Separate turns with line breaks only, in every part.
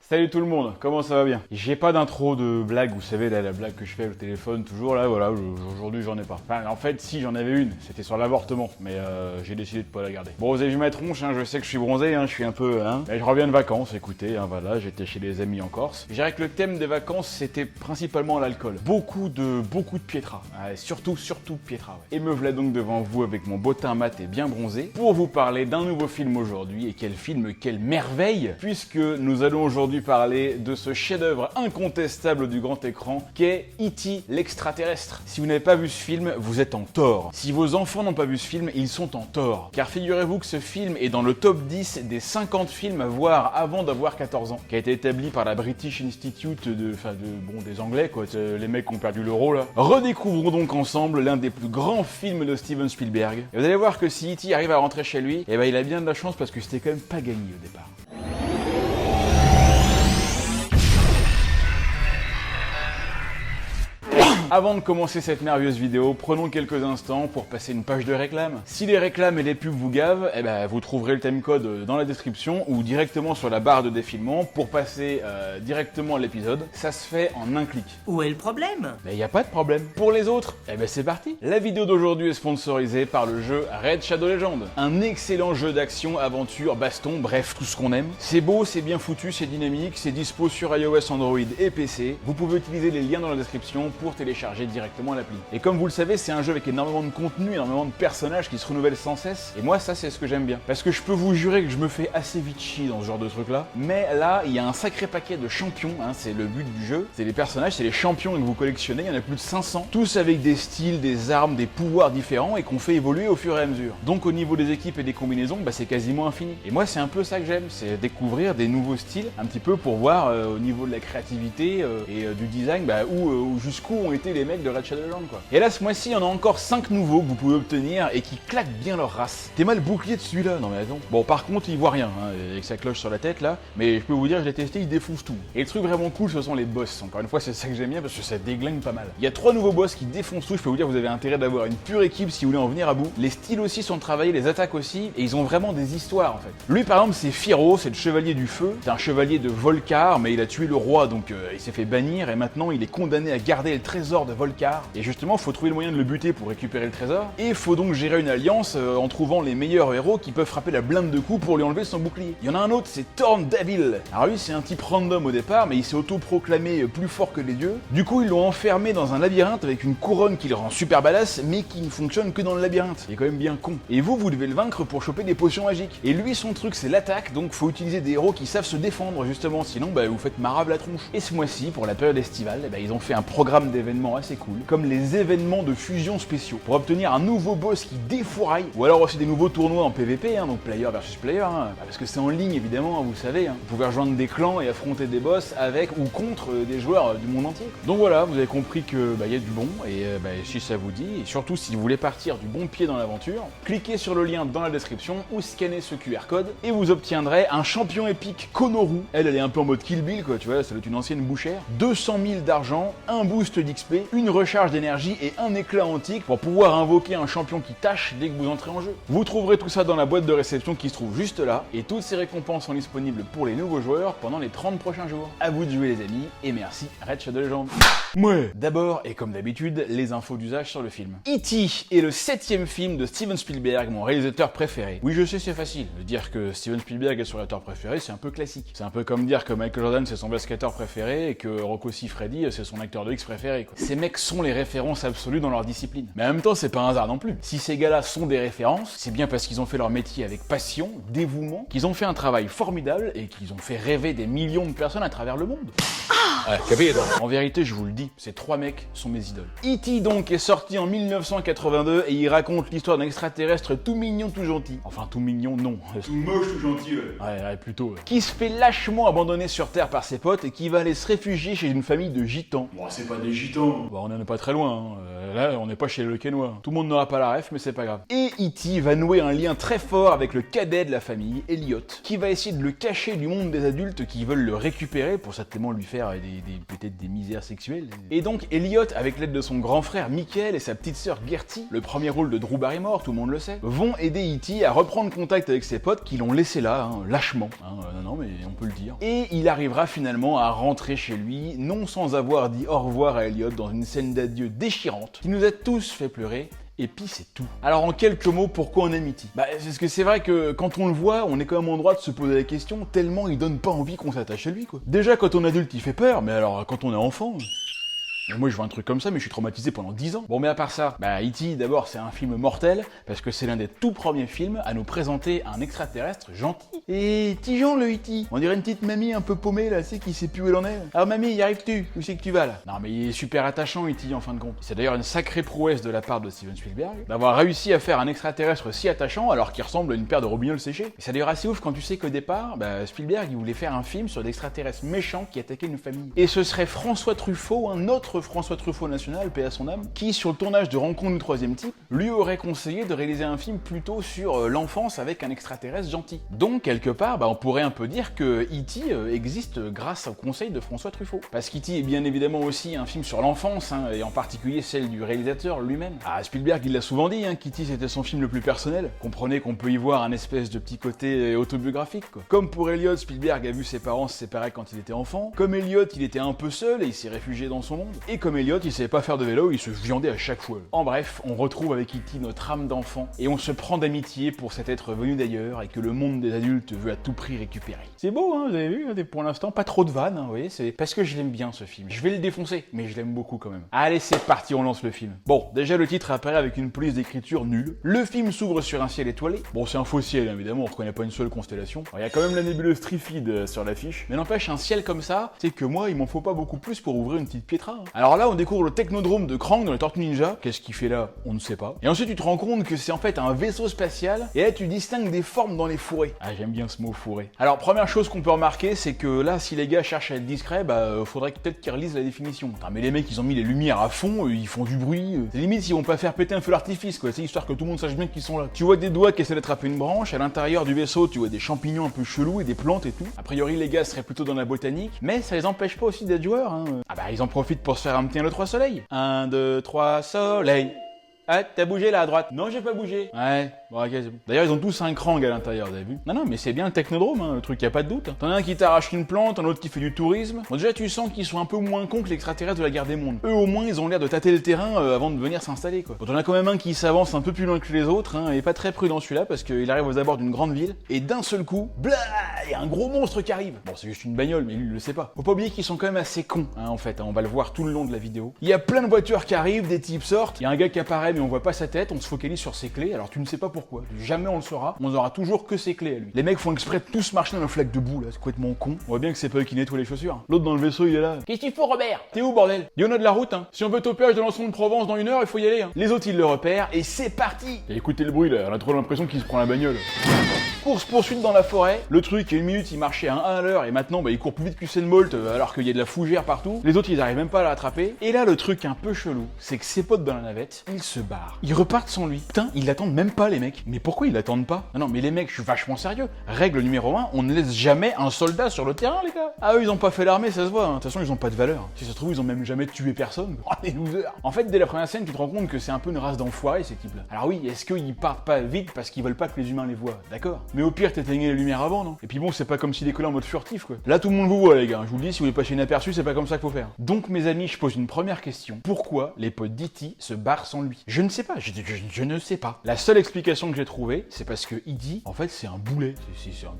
Salut tout le monde, comment ça va bien? J'ai pas d'intro de blague, vous savez, la blague que je fais au téléphone toujours là, voilà, aujourd'hui j'en ai pas. Enfin, en fait, si, j'en avais une, c'était sur l'avortement, mais j'ai décidé de pas la garder. Bon, vous avez vu ma tronche, hein, je sais que je suis bronzé, hein, je suis un peu, mais je reviens de vacances, écoutez, voilà, j'étais chez des amis en Corse. Je dirais que le thème des vacances, c'était principalement l'alcool. Beaucoup de Pietra, surtout Pietra, ouais. Et me voilà donc devant vous avec mon beau teint mat et bien bronzé, pour vous parler d'un nouveau film aujourd'hui, et quel film, quelle merveille, puisque nous allons aujourd'hui parler de ce chef-d'œuvre incontestable du grand écran qu'est E.T. l'extraterrestre. Si vous n'avez pas vu ce film, vous êtes en tort. Si vos enfants n'ont pas vu ce film, ils sont en tort. Car figurez-vous que ce film est dans le top 10 des 50 films à voir avant d'avoir 14 ans, qui a été établi par la British Institute des Anglais, quoi, les mecs qui ont perdu l'euro là. Redécouvrons donc ensemble l'un des plus grands films de Steven Spielberg. Et vous allez voir que si E.T. arrive à rentrer chez lui, eh ben il a bien de la chance parce que c'était quand même pas gagné au départ. Avant de commencer cette merveilleuse vidéo, prenons quelques instants pour passer une page de réclame. Si les réclames et les pubs vous gavent, eh ben, vous trouverez le timecode dans la description ou directement sur la barre de défilement pour passer directement à l'épisode. Ça se fait en un clic.
Où est le problème?
Mais y a pas de problème. Pour les autres, eh ben c'est parti. La vidéo d'aujourd'hui est sponsorisée par le jeu Raid Shadow Legends. Un excellent jeu d'action, aventure, baston, bref, tout ce qu'on aime. C'est beau, c'est bien foutu, c'est dynamique, c'est dispo sur iOS, Android et PC. Vous pouvez utiliser les liens dans la description pour télécharger directement l'appli. Et comme vous le savez, c'est un jeu avec énormément de contenu, énormément de personnages qui se renouvellent sans cesse. Et moi, ça, c'est ce que j'aime bien. Parce que je peux vous jurer que je me fais assez vite chier dans ce genre de truc-là. Mais là, il y a un sacré paquet de champions, c'est le but du jeu. C'est les personnages, c'est les champions que vous collectionnez. Il y en a plus de 500. Tous avec des styles, des armes, des pouvoirs différents et qu'on fait évoluer au fur et à mesure. Donc au niveau des équipes et des combinaisons, c'est quasiment infini. Et moi, c'est un peu ça que j'aime. C'est découvrir des nouveaux styles, un petit peu pour voir au niveau de la créativité et du design, où jusqu'où ont été les mecs de Raid Shadow Legends, quoi. Et là, ce mois-ci, il y en a encore 5 nouveaux que vous pouvez obtenir et qui claquent bien leur race. T'es mal bouclier de celui-là, non mais attends. Bon, par contre, il voit rien, avec sa cloche sur la tête là, mais je peux vous dire, je l'ai testé, il défonce tout. Et le truc vraiment cool, ce sont les boss. Encore une fois, c'est ça que j'aime bien parce que ça déglingue pas mal. Il y a 3 nouveaux boss qui défoncent tout. Je peux vous dire, vous avez intérêt d'avoir une pure équipe si vous voulez en venir à bout. Les styles aussi sont travaillés, les attaques aussi, et ils ont vraiment des histoires en fait. Lui, par exemple, c'est Fyro, c'est le chevalier du feu. C'est un chevalier de Volcar, mais il a tué le roi, donc il s'est fait bannir et maintenant il est condamné à garder le trésor de Volcar. Et justement, faut trouver le moyen de le buter pour récupérer le trésor. Et il faut donc gérer une alliance en trouvant les meilleurs héros qui peuvent frapper la blinde de coups pour lui enlever son bouclier. Il y en a un autre, c'est Thorn Devil. Alors lui, c'est un type random au départ, mais il s'est auto-proclamé plus fort que les dieux. Du coup, ils l'ont enfermé dans un labyrinthe avec une couronne qui le rend super badass, mais qui ne fonctionne que dans le labyrinthe. Il est quand même bien con. Et vous devez le vaincre pour choper des potions magiques. Et lui, son truc, c'est l'attaque, donc faut utiliser des héros qui savent se défendre justement, sinon vous faites marave la tronche. Et ce mois-ci, pour la période estivale, ils ont fait un programme d'événements assez cool, comme les événements de fusion spéciaux, pour obtenir un nouveau boss qui défouraille, ou alors aussi des nouveaux tournois en PVP, donc player versus player, parce que c'est en ligne évidemment, vous savez, vous pouvez rejoindre des clans et affronter des boss avec ou contre des joueurs du monde entier. Donc voilà, vous avez compris que y a du bon, et si ça vous dit, et surtout si vous voulez partir du bon pied dans l'aventure, cliquez sur le lien dans la description ou scannez ce QR code, et vous obtiendrez un champion épique Konoru. Elle est un peu en mode Kill Bill, quoi, tu vois, ça doit être une ancienne bouchère, 200 000 d'argent, un boost d'XP, une recharge d'énergie et un éclat antique pour pouvoir invoquer un champion qui tâche dès que vous entrez en jeu. Vous trouverez tout ça dans la boîte de réception qui se trouve juste là, et toutes ces récompenses sont disponibles pour les nouveaux joueurs pendant les 30 prochains jours. À vous de jouer les amis, et merci Raid Shadow Legends. Ouais. D'abord, et comme d'habitude, les infos d'usage sur le film. E.T. est le 7e film de Steven Spielberg, mon réalisateur préféré. Oui, je sais, c'est facile. De dire que Steven Spielberg est son réalisateur préféré, c'est un peu classique. C'est un peu comme dire que Michael Jordan c'est son basketteur préféré et que Rocco Siffredi c'est son acteur de X préféré, quoi. Ces mecs sont les références absolues dans leur discipline. Mais en même temps, c'est pas un hasard non plus. Si ces gars-là sont des références, c'est bien parce qu'ils ont fait leur métier avec passion, dévouement, qu'ils ont fait un travail formidable et qu'ils ont fait rêver des millions de personnes à travers le monde. En vérité, je vous le dis, ces 3 mecs sont mes idoles. E.T. donc est sorti en 1982 et il raconte l'histoire d'un extraterrestre tout mignon, tout gentil. Enfin, tout mignon, non.
Tout moche, tout gentil,
Ouais, plutôt. Ouais. Qui se fait lâchement abandonner sur Terre par ses potes et qui va aller se réfugier chez une famille de gitans.
Bon, c'est pas des gitans.
Bon, on en est pas très loin, Là, on n'est pas chez le Quénois. Tout le monde n'aura pas la ref, mais c'est pas grave. Et E.T. va nouer un lien très fort avec le cadet de la famille, Elliot, qui va essayer de le cacher du monde des adultes qui veulent le récupérer pour certainement lui faire peut-être des misères sexuelles. Et donc Elliot, avec l'aide de son grand frère Michael et sa petite sœur Gertie, le premier rôle de Drew Barrymore, tout le monde le sait, vont aider E.T. à reprendre contact avec ses potes qui l'ont laissé là, lâchement. Non, mais on peut le dire. Et il arrivera finalement à rentrer chez lui, non sans avoir dit au revoir à Elliot dans une scène d'adieu déchirante, qui nous a tous fait pleurer. Et puis c'est tout. Alors en quelques mots, pourquoi on aime E.T. Parce que c'est vrai que quand on le voit, on est quand même en droit de se poser la question, tellement il donne pas envie qu'on s'attache à lui, quoi. Déjà quand on est adulte, il fait peur, mais alors quand on est enfant... Moi je vois un truc comme ça, mais je suis traumatisé pendant 10 ans. Bon, mais à part ça, E.T. d'abord c'est un film mortel, parce que c'est l'un des tout premiers films à nous présenter un extraterrestre gentil. Et Tigeon le E.T. On dirait une petite mamie un peu paumée là, qui sait plus où elle en est. Alors mamie, y arrives-tu? Où c'est que tu vas là? Non mais il est super attachant E.T. en fin de compte. C'est d'ailleurs une sacrée prouesse de la part de Steven Spielberg, d'avoir réussi à faire un extraterrestre si attachant alors qu'il ressemble à une paire de robignoles séchées. Et c'est d'ailleurs assez ouf quand tu sais qu'au départ, Spielberg il voulait faire un film sur d'extraterrestres méchants qui attaquaient une famille. Et ce serait François Truffaut, un autre François Truffaut national, paix à son âme, qui sur le tournage de Rencontre du troisième type, lui aurait conseillé de réaliser un film plutôt sur l'enfance avec un extraterrestre gentil. Donc quelque part, on pourrait un peu dire que E.T. existe grâce au conseil de François Truffaut. Parce qu'E.T. est bien évidemment aussi un film sur l'enfance, et en particulier celle du réalisateur lui-même. Spielberg il l'a souvent dit, qu'E.T. c'était son film le plus personnel. Comprenez qu'on peut y voir un espèce de petit côté autobiographique, quoi. Comme pour Elliot, Spielberg a vu ses parents se séparer quand il était enfant. Comme Elliot, il était un peu seul et il s'est réfugié dans son monde. Et comme Elliot, il savait pas faire de vélo, il se viandait à chaque fois. En bref, on retrouve avec E.T. notre âme d'enfant et on se prend d'amitié pour cet être venu d'ailleurs et que le monde des adultes veut à tout prix récupérer. C'est beau, vous avez vu, pour l'instant, pas trop de vannes, vous voyez, c'est parce que je l'aime bien ce film. Je vais le défoncer, mais je l'aime beaucoup quand même. Allez, c'est parti, on lance le film. Bon, déjà le titre apparaît avec une police d'écriture nulle. Le film s'ouvre sur un ciel étoilé. Bon, c'est un faux ciel, évidemment, on reconnaît pas une seule constellation. Il y a quand même la nébuleuse Trifide sur l'affiche, mais n'empêche, un ciel comme ça, c'est que moi, il m'en faut pas beaucoup plus pour ouvrir une petite piétra. Alors là, on découvre le technodrome de Krang dans les Tortues Ninja. Qu'est-ce qu'il fait là? On ne sait pas. Et ensuite, tu te rends compte que c'est en fait un vaisseau spatial, et là, tu distingues des formes dans les fourrés. J'aime bien ce mot fourré. Alors, première chose qu'on peut remarquer, c'est que là, si les gars cherchent à être discrets, faudrait peut-être qu'ils relisent la définition. Mais les mecs, ils ont mis les lumières à fond, ils font du bruit. C'est limite, ils vont pas faire péter un feu d'artifice, quoi. C'est histoire que tout le monde sache bien qu'ils sont là. Tu vois des doigts qui essaient d'attraper une branche, à l'intérieur du vaisseau, tu vois des champignons un peu chelous et des plantes et tout. A priori, les gars seraient plutôt dans la botanique, mais ça les empêche pas aussi d'être joueurs, ils en profitent pour se faire un petit 1, 2, 3 soleil. 1, 2, 3 soleil. Ah, t'as bougé là à droite? Non, j'ai pas bougé. Ouais, bon, ok, c'est bon. D'ailleurs, ils ont tous un Krang à l'intérieur, vous avez vu? Non, mais c'est bien le technodrome, le truc, y a pas de doute. T'en as un qui t'arrache une plante, un autre qui fait du tourisme. Bon, déjà, tu sens qu'ils sont un peu moins cons que l'extraterrestre de la guerre des mondes. Eux, au moins, ils ont l'air de tâter le terrain avant de venir s'installer, quoi. Bon, t'en as quand même un qui s'avance un peu plus loin que les autres, et pas très prudent celui-là, parce qu'il arrive aux abords d'une grande ville, et d'un seul coup, blah, y a un gros monstre qui arrive. Bon, c'est juste une bagnole, mais lui, il le sait pas. Faut pas oublier qu'ils sont quand même assez cons, en fait, on va le voir tout le long de la vidéo. Il y a plein de voitures qui arrivent, des types sortent, il y a un gars qui apparaît, mais on voit pas sa tête. On se focalise sur ses clés, alors tu ne sais pas pourquoi. Jamais on le saura, on aura toujours que ses clés à lui. Les mecs font exprès de tous marcher dans un flaque de boue là, c'est complètement con. On voit bien que c'est pas eux qui nettoient les chaussures. L'autre dans le vaisseau, il est là. Qu'est-ce qu'il faut, Robert? T'es où, bordel? Il y en a de la route, Si on veut toper de l'ensemble de Provence dans 1 heure, il faut y aller, Les autres, ils le repèrent, et c'est parti! Et écoutez le bruit là, on a trop l'impression qu'il se prend la bagnole. Course-poursuite dans la forêt, le truc, il y a 1 minute, il marchait à 1 à l'heure, et maintenant, il court plus vite que Usain Bolt, alors qu'il y a de la fougère partout. Les autres, ils arrivent même pas à la rattraper. Et là, le truc un peu chelou, c'est que ses potes dans la navette, ils se barrent. Ils repartent sans lui. Putain, ils l'attendent même pas, les mecs. Mais pourquoi ils l'attendent pas? Non, mais les mecs, je suis vachement sérieux. Règle numéro 1, on ne laisse jamais un soldat sur le terrain, les gars. Eux, ils ont pas fait l'armée, ça se voit. De toute façon, ils ont pas de valeur. Si ça se trouve, ils ont même jamais tué personne. Oh, les losers. En fait, dès la première scène, tu te rends compte que c'est un peu une race d'enfoirés, ces types-là. Alors oui, est-ce qu'ils partent pas vite parce qu'ils veulent pas que les humains les voient? D'accord. Mais au pire, t'éteignais les lumières avant, non? Et puis bon, c'est pas comme s'ils décollaient en mode furtif, quoi. Là, tout le monde vous voit, les gars. Je vous le dis, si vous voulez passer inaperçu, c'est pas comme ça qu'il faut faire. Donc, mes amis, je pose une première question. Pourquoi les potes d'E.T. se barrent sans lui? Je ne sais pas. Je ne sais pas. La seule explication que j'ai trouvée, c'est parce que E.T., en fait, c'est un boulet.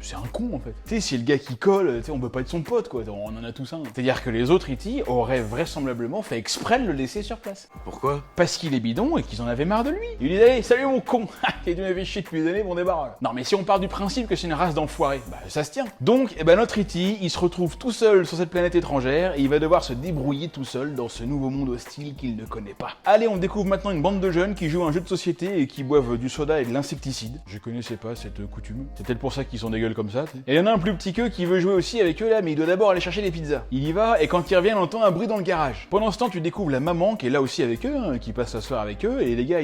C'est un con, en fait. Tu sais, si le gars qui colle, on peut pas être son pote, quoi. On en a tous un. C'est-à-dire que les autres E.T. auraient vraisemblablement fait exprès de le laisser sur place.
Pourquoi?
Parce qu'il est bidon et qu'ils en avaient marre de lui. Ils lui disaient, allez, salut mon con. Et tu m'avais chier depuis des années, bon débarras. Non, mais si on part du principe que c'est une race d'enfoirés. Bah ça se tient. Donc, notre E.T., il se retrouve tout seul sur cette planète étrangère et il va devoir se débrouiller tout seul dans ce nouveau monde hostile qu'il ne connaît pas. Allez, on découvre maintenant une bande de jeunes qui jouent à un jeu de société et qui boivent du soda et de l'insecticide. Je connaissais pas cette coutume. C'est peut-être pour ça qu'ils sont des gueules comme ça, t'sais. Et il y en a un plus petit qu'eux qui veut jouer aussi avec eux là, mais il doit d'abord aller chercher des pizzas. Il y va et quand il revient, on entend un bruit dans le garage. Pendant ce temps, tu découvres la maman qui est là aussi avec eux, qui passe la soirée avec eux, et les gars,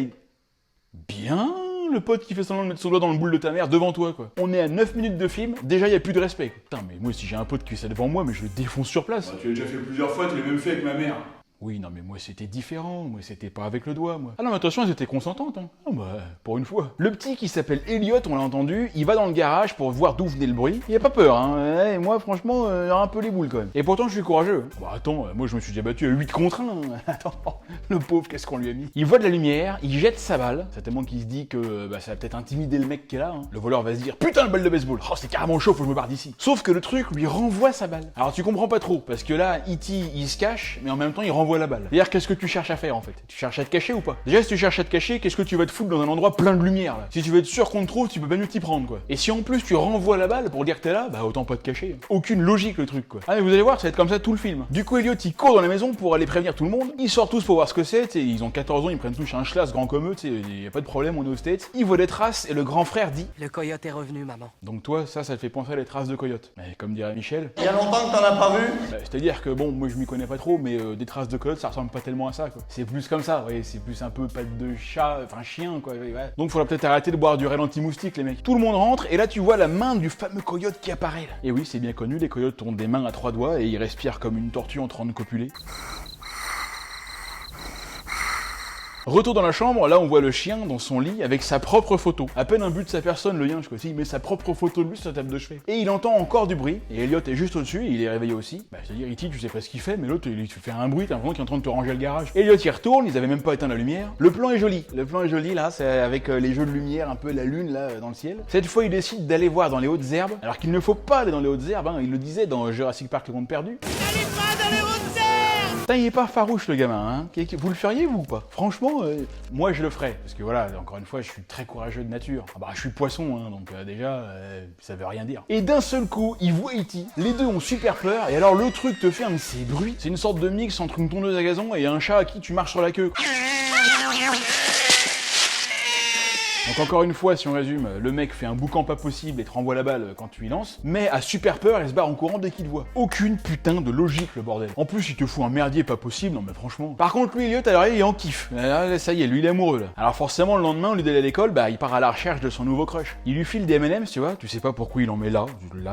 Bien le pote qui fait semblant de mettre son doigt dans le boule de ta mère devant toi, quoi. On est à 9 minutes de film, déjà y a plus de respect, quoi. Putain, mais moi si j'ai un pote qui fait ça devant moi, mais je le défonce sur place.
Bah, tu l'as déjà fait plusieurs fois, tu l'as même fait avec ma mère.
Oui, non, mais moi c'était différent, moi c'était pas avec le doigt, moi. Ah non, mais attention, elles étaient consentantes, hein. Ah bah, pour une fois. Le petit qui s'appelle Elliot, on l'a entendu, il va dans le garage pour voir d'où venait le bruit. Il a pas peur, hein. Et moi, franchement, j'ai un peu les boules quand même. Et pourtant, je suis courageux. Bah attends, moi je me suis déjà battu à 8 contre 1. Attends, le pauvre, qu'est-ce qu'on lui a mis? Il voit de la lumière, il jette sa balle. C'est tellement qu'il se dit que ça va peut-être intimider le mec qui est là, hein. Le voleur va se dire, putain, le balle de baseball. Oh, c'est carrément chaud, faut que je me barre d'ici. Sauf que le truc lui renvoie sa balle. Alors tu comprends pas trop, parce que là, E.T. il se cache, mais en même temps, il renvoie la balle. C'est-à-dire, qu'est-ce que tu cherches à faire en fait? Tu cherches à te cacher ou pas? Déjà, si tu cherches à te cacher, qu'est-ce que tu vas te foutre dans un endroit plein de lumière là? Si tu veux être sûr qu'on te trouve, tu peux pas mieux t'y prendre, quoi. Et si en plus tu renvoies la balle pour dire que t'es là, bah autant pas te cacher. Aucune logique le truc, quoi. Ah mais vous allez voir, ça va être comme ça tout le film. Du coup, Elliot il court dans la maison pour aller prévenir tout le monde. Ils sortent tous pour voir ce que c'est, t'sais, ils ont 14 ans, ils prennent tous un schlass grand comme eux, t'sais, y a pas de problème, on est aux States. Ils voient des traces et le grand frère dit:
Le coyote est revenu, maman.
donc toi, ça te fait penser à les traces de coyote. Mais comme dirait Michel,
Il y a longtemps que t'en as pas vu?
c'est-à-dire que bon, moi je m'y connais pas trop, mais des traces de coyote ça ressemble pas tellement à ça, quoi. C'est plus comme ça, ouais, c'est plus un peu patte de chat, enfin chien, quoi. Ouais. Donc faudra peut-être arrêter de boire du Red anti-moustique, les mecs. Tout le monde rentre, et là tu vois la main du fameux coyote qui apparaît, là. Et oui, c'est bien connu, les coyotes ont des mains à 3 doigts, et ils respirent comme une tortue en train de copuler. Retour dans la chambre, là on voit le chien dans son lit avec sa propre photo. À peine un but de sa personne, le yinche quoi. Il met sa propre photo de lui sur sa table de chevet. Et il entend encore du bruit, et Elliot est juste au-dessus, et il est réveillé aussi. Bah c'est-à-dire E.T. tu sais pas ce qu'il fait, mais l'autre il fait un bruit, t'as l'impression qu'il est en train de te ranger le garage. Elliot y retourne, ils avaient même pas éteint la lumière. Le plan est joli là, c'est avec les jeux de lumière, un peu la lune là dans le ciel. Cette fois il décide d'aller voir dans les hautes herbes, alors qu'il ne faut pas aller dans les hautes herbes, hein. Il le disait dans Jurassic Park le monde perdu.
Allez pas dans les hautes herbes!
Putain, il est pas farouche le gamin, hein. Vous le feriez vous ou pas? Franchement, moi je le ferais, parce que voilà, encore une fois, je suis très courageux de nature. Ah bah je suis poisson, hein, donc déjà, ça veut rien dire. Et d'un seul coup, il voit E.T. Les deux ont super peur, et alors le truc te fait un de ces bruits. C'est une sorte de mix entre une tondeuse à gazon et un chat à qui tu marches sur la queue. Donc encore une fois, si on résume, le mec fait un boucan pas possible et te renvoie la balle quand tu y lances, mais a super peur et se barre en courant dès qu'il te voit. Aucune putain de logique, le bordel. En plus, il te fout un merdier pas possible, non mais franchement. Par contre, lui, Elliot, alors il est en kiff. Là, ça y est, lui, il est amoureux, là. Alors forcément, le lendemain, au lieu d'aller à l'école, bah il part à la recherche de son nouveau crush. Il lui file des M&M's, tu vois, tu sais pas pourquoi il en met là,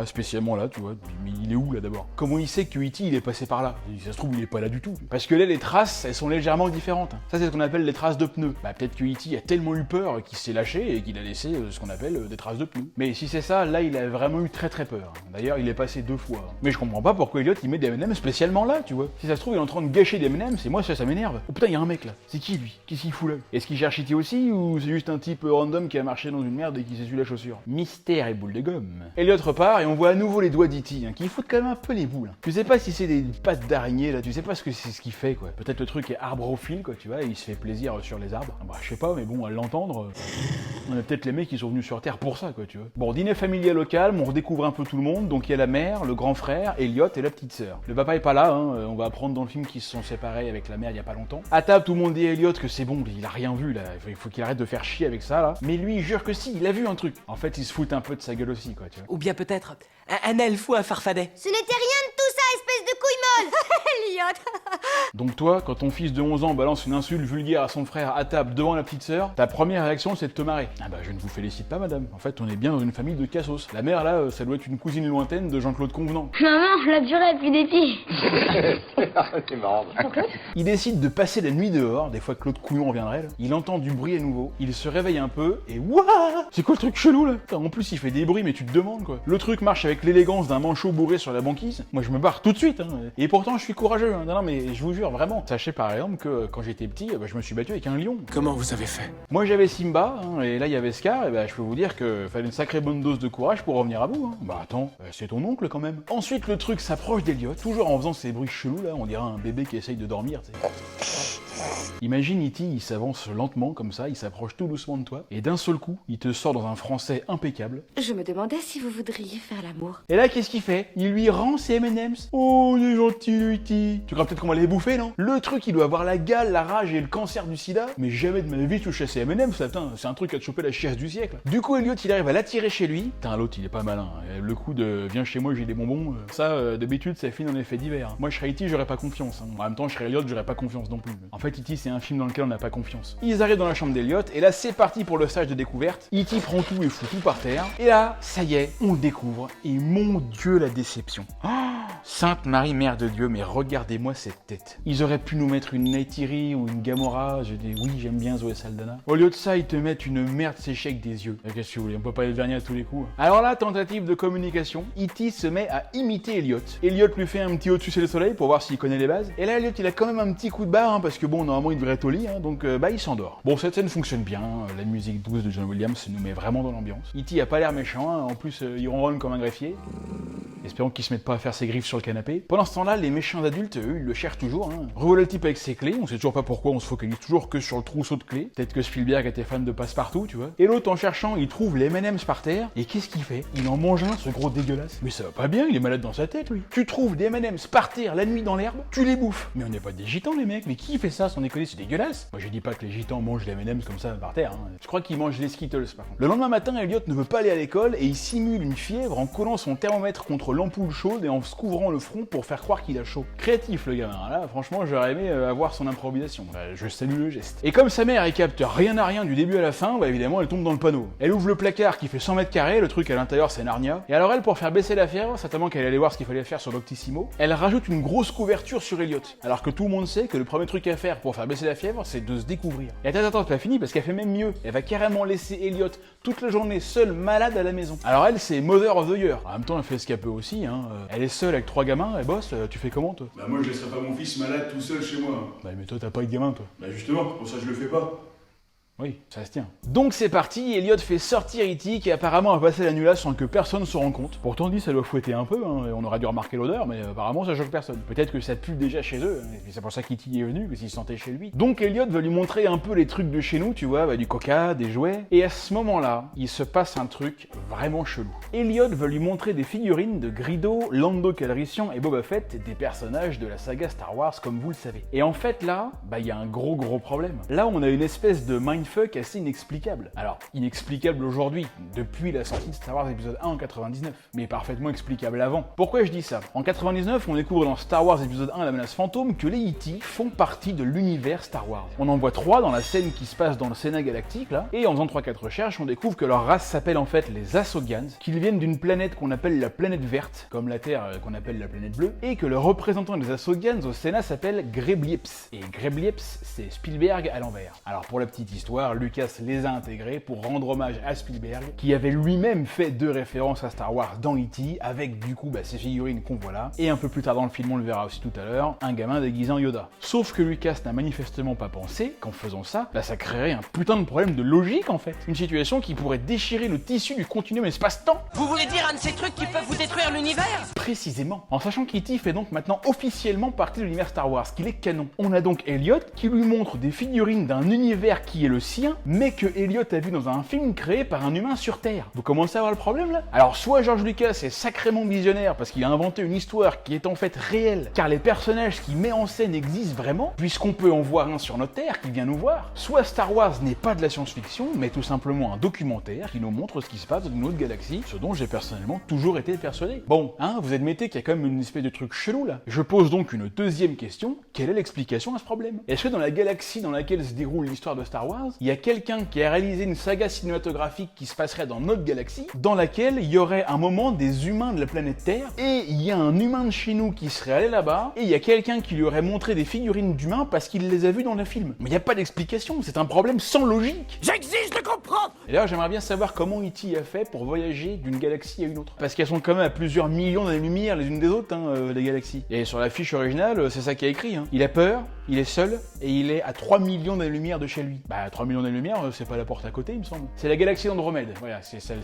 spécialement là, tu vois, mais il est où, là, d'abord? Comment il sait que E.T. il est passé par là? Ça se trouve, il est pas là du tout. Parce que là, les traces, elles sont légèrement différentes. Ça, c'est ce qu'on appelle les traces de pneus. Bah peut-être que E.T. a tellement eu peur qu'il s'est lâché et qu'il a laissé ce qu'on appelle des traces de pneus. Mais si c'est ça, là il a vraiment eu très peur. D'ailleurs il est passé 2 fois. Mais je comprends pas pourquoi Elliot il met des M&M spécialement là, tu vois. Si ça se trouve il est en train de gâcher des M&M, c'est moi ça m'énerve. Oh putain il y a un mec là, c'est qui lui? Qu'est-ce qu'il fout là? Est-ce qu'il cherche E.T. aussi ou c'est juste un type random qui a marché dans une merde et qui s'essuie la chaussure? Mystère et boule de gomme. Elliot repart et on voit à nouveau les doigts d'E.T. qui foutent quand même un peu les boules. Tu sais pas si c'est des pattes d'araignée là, tu sais pas ce que c'est ce qu'il fait quoi. Peut-être le truc est arbrophile quoi, tu vois, et il se fait plaisir sur les arbres. Bah je sais pas mais bon à l'entendre, on a peut-être les mecs qui sont venus sur Terre pour ça, quoi, tu vois. Bon, dîner familial au calme, on redécouvre un peu tout le monde, donc il y a la mère, le grand frère, Elliot et la petite sœur. Le papa est pas là, hein, on va apprendre dans le film qu'ils se sont séparés avec la mère il y a pas longtemps. À table, tout le monde dit à Elliot que c'est bon, il a rien vu, là, il faut qu'il arrête de faire chier avec ça, là. Mais lui, il jure que si, il a vu un truc. En fait, il se fout un peu de sa gueule aussi, quoi, tu vois.
Ou bien peut-être un elfe ou un farfadet.
Ce n'était rien de tout ça, espèce de couille molle. Elliot.
Donc toi, quand ton fils de 11 ans balance une insulte vulgaire à son frère à table devant la petite sœur, ta première réaction c'est de te marrer. Ah bah je ne vous félicite pas madame, en fait on est bien dans une famille de cassos. La mère là, ça doit être une cousine lointaine de Jean-Claude Convenant.
Maman, la durée depuis des pieds.
C'est marrant.
Il décide de passer la nuit dehors, des fois que Claude Couillon reviendrait là. Il entend du bruit à nouveau, il se réveille un peu et wouah! C'est quoi le truc chelou là? Putain, en plus il fait des bruits mais tu te demandes quoi. Le truc marche avec l'élégance d'un manchot bourré sur la banquise. Moi je me barre tout de suite hein. Et pourtant je suis courageux hein. Non mais je vous jure vraiment. Sachez par exemple que quand j'étais petit, je me suis battu avec un lion.
Comment vous avez fait?
Moi j'avais Simba hein, et là il y avait Scar et je peux vous dire que fallait une sacrée bonne dose de courage pour revenir à bout hein. Bah attends, c'est ton oncle quand même. Ensuite le truc s'approche d'Elliot, toujours en faisant ces bruits chelous là, on dirait un bébé qui essaye de dormir, t'sais. Imagine E.T., il s'avance lentement comme ça, il s'approche tout doucement de toi, et d'un seul coup, il te sort dans un français impeccable.
Je me demandais si vous voudriez faire l'amour.
Et là, qu'est-ce qu'il fait? Il lui rend ses M&M's. Oh, il est gentil, le E.T. Tu crois peut-être qu'on va les bouffer, non? Le truc, il doit avoir la gale, la rage et le cancer du sida, mais jamais de ma vie touché à ces M&M's, ça, putain, c'est un truc à te choper la chiasse du siècle. Du coup, Elliot, il arrive à l'attirer chez lui. Putain, l'autre, il est pas malin. Le coup de viens chez moi, j'ai des bonbons, d'habitude, ça finit en effet divers. Moi, je serais E.T., j'aurais pas confiance. En même temps, je serais Elliot, j'aurais pas confiance non plus. En fait, E.T., c'est un film dans lequel on n'a pas confiance. Ils arrivent dans la chambre d'Elliot, et là, c'est parti pour le stage de découverte. E.T. prend tout et fout tout par terre. Et là, ça y est, on le découvre. Et mon Dieu, la déception. Oh, Sainte Marie, Mère de Dieu, mais regardez-moi cette tête. Ils auraient pu nous mettre une Neytiri ou une Gamora. Je dis oui, j'aime bien Zoé Saldana. Au lieu de ça, ils te mettent une merde séchée avec des yeux. Qu'est-ce que vous voulez, on peut pas être vernis à tous les coups. Alors là, tentative de communication. E.T. se met à imiter Elliot. Elliot lui fait un petit au-dessus c'est le soleil pour voir s'il connaît les bases. Et là, Elliot, il a quand même un petit coup de barre, parce que bon, normalement, il devrait être au lit, donc il s'endort. Bon, cette scène fonctionne bien. La musique douce de John Williams nous met vraiment dans l'ambiance. E.T. a pas l'air méchant, en plus, il ronronne comme un greffier. Espérons qu'il se mette pas à faire ses griffes sur le canapé. Pendant ce temps-là, les méchants adultes, eux, ils le cherchent toujours. Revoilà le type avec ses clés, on sait toujours pas pourquoi on se focalise toujours que sur le trousseau de clés. Peut-être que Spielberg était fan de passe-partout, tu vois. Et l'autre, en cherchant, il trouve les M&M's par terre, et qu'est-ce qu'il fait? Il en mange un, ce gros dégueulasse. Mais ça va pas bien, il est malade dans sa tête, lui. Tu trouves des M&M's par terre la nuit dans l'herbe, tu les bouffes. Mais on n'est pas des gitans, les mecs, mais qui fait ça sans déconner, c'est dégueulasse. Moi, je dis pas que les gitans mangent les M&M's comme ça par terre, Je crois qu'ils mangent les Skittles, par contre. Le lendemain matin, Elliot ne veut pas aller à l'école, et il simule une fièvre en collant son thermomètre contre l'ampoule chaude et en se couvrant le front pour faire croire qu'il a chaud. Créatif, le gamin. Là, franchement, j'aurais aimé avoir son improvisation. Je salue le geste. Et comme sa mère, elle capte rien à rien du début à la fin, évidemment, elle tombe dans le panneau. Elle ouvre le placard qui fait 100 mètres carrés, le truc à l'intérieur, c'est Narnia. Et alors elle, pour faire baisser la fièvre, certainement qu'elle allait voir ce qu'il fallait faire sur Doctissimo, elle rajoute une grosse couverture sur Elliot. Alors que tout le monde sait que le premier truc à faire pour faire baisser la fièvre, c'est de se découvrir. Et attends, c'est pas fini, parce qu'elle fait même mieux. Elle va carrément laisser Elliot toute la journée seule, malade à la maison. Alors elle, c'est Mother of the Year. En même temps, elle fait ce qu'elle peut aussi, Elle est seule avec 3 gamins, elle bosse, tu fais comment, toi?
Bah moi je laisserai pas mon fils malade tout seul chez moi.
Bah mais toi, t'as pas de gamin, toi.
Bah justement, pour ça je le fais pas.
Oui, ça se tient. Donc c'est parti, Elliot fait sortir E.T. qui apparemment a passé la nuit là sans que personne se rende compte. Pourtant on dit ça doit fouetter un peu, et on aurait dû remarquer l'odeur, mais apparemment ça choque personne. Peut-être que ça pue déjà chez eux, et c'est pour ça qu'E.T. est venu, que s'il se sentait chez lui. Donc Elliot veut lui montrer un peu les trucs de chez nous, tu vois, du coca, des jouets. Et à ce moment-là, il se passe un truc vraiment chelou. Elliot veut lui montrer des figurines de Greedo, Lando Calrissian et Boba Fett, des personnages de la saga Star Wars comme vous le savez. Et en fait là, il y a un gros problème. Là on a une espèce de mindfuck assez inexplicable. Alors, inexplicable aujourd'hui, depuis la sortie de Star Wars épisode 1 en 99, mais parfaitement explicable avant. Pourquoi je dis ça? En 99, on découvre dans Star Wars épisode 1 la menace fantôme que les E.T. font partie de l'univers Star Wars. On en voit 3 dans la scène qui se passe dans le Sénat galactique, là, et en faisant 3-4 recherches, on découvre que leur race s'appelle en fait les Ahsogans, qu'ils viennent d'une planète qu'on appelle la planète verte, comme la Terre qu'on appelle la planète bleue, et que le représentant des Ahsogans au Sénat s'appelle Greblieps. Et Greblieps, c'est Spielberg à l'envers. Alors pour la petite histoire, Lucas les a intégrés pour rendre hommage à Spielberg, qui avait lui-même fait 2 références à Star Wars dans E.T., avec du coup ces figurines qu'on voit là, et un peu plus tard dans le film, on le verra aussi tout à l'heure, un gamin déguisé en Yoda. Sauf que Lucas n'a manifestement pas pensé qu'en faisant ça, ça créerait un putain de problème de logique en fait. Une situation qui pourrait déchirer le tissu du continuum espace-temps.
Vous voulez dire un de ces trucs qui peuvent vous détruire l'univers?
Précisément. En sachant qu'E.T. fait donc maintenant officiellement partie de l'univers Star Wars, qu'il est canon. On a donc Elliot qui lui montre des figurines d'un univers qui est le sien, mais que Elliot a vu dans un film créé par un humain sur Terre. Vous commencez à voir le problème là? Alors soit George Lucas est sacrément visionnaire parce qu'il a inventé une histoire qui est en fait réelle, car les personnages qu'il met en scène existent vraiment, puisqu'on peut en voir un sur notre Terre qui vient nous voir, soit Star Wars n'est pas de la science-fiction, mais tout simplement un documentaire qui nous montre ce qui se passe dans une autre galaxie, ce dont j'ai personnellement toujours été persuadé. Bon, vous admettez qu'il y a quand même une espèce de truc chelou là. Je pose donc une deuxième question, quelle est l'explication à ce problème? Est-ce que dans la galaxie dans laquelle se déroule l'histoire de Star Wars, il y a quelqu'un qui a réalisé une saga cinématographique qui se passerait dans notre galaxie, dans laquelle il y aurait un moment des humains de la planète Terre, et il y a un humain de chez nous qui serait allé là-bas, et il y a quelqu'un qui lui aurait montré des figurines d'humains parce qu'il les a vues dans le film. Mais il n'y a pas d'explication, c'est un problème sans logique.
J'exige de comprendre!
Et là, j'aimerais bien savoir comment E.T. a fait pour voyager d'une galaxie à une autre. Parce qu'elles sont quand même à plusieurs millions d'années-lumière les unes des autres, les galaxies. Et sur la fiche originale, c'est ça qui a écrit. Il a peur, il est seul, et il est à 3 millions d'années-lumière de chez lui. 3 millions d'années-lumière, c'est pas la porte à côté, il me semble. C'est la galaxie d'Andromède. Voilà,